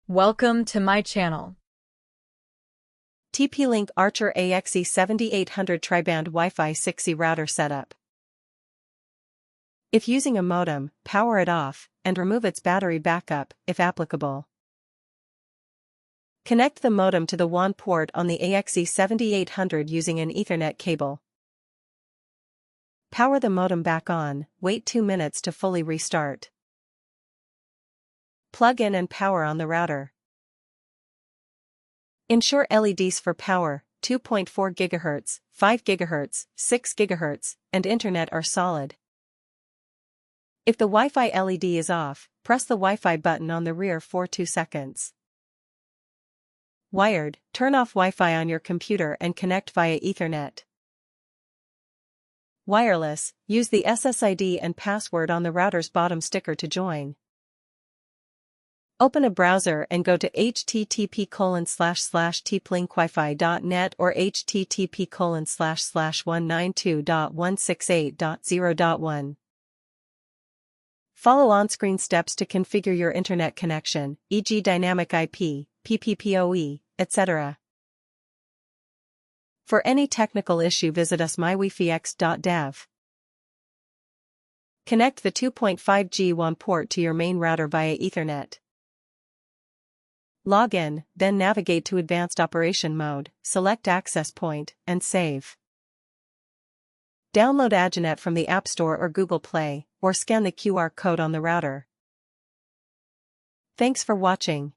Welcome to my channel. TP-Link Archer AXE7800 Tri-Band Wi-Fi 6E router setup. If using a modem, power it off, and remove its battery backup, if applicable. Connect the modem to the WAN port on the AXE7800 using an Ethernet cable. Power the modem back on, wait 2 minutes to fully restart. Plug in and power on the router. Ensure LEDs for power, 2.4 GHz, 5 GHz, 6 GHz, and Internet are solid. If the Wi-Fi LED is off, press the Wi-Fi button on the rear for 2 seconds. Wired, turn off Wi-Fi on your computer and connect via Ethernet. Wireless, use the SSID and password on the router's bottom sticker to join. Open a browser and go to http://tplinkwifi.net or http://192.168.0.1. Follow on-screen steps to configure your internet connection, e.g. dynamic IP, PPPoE, etc. For any technical issue, visit us mywifiX.dev. Connect the 2.5G WAN port to your main router via Ethernet. Log in, then navigate to Advanced Operation Mode, select Access Point, and save. Download Aginet from the App Store or Google Play, or scan the QR code on the router. Thanks for watching.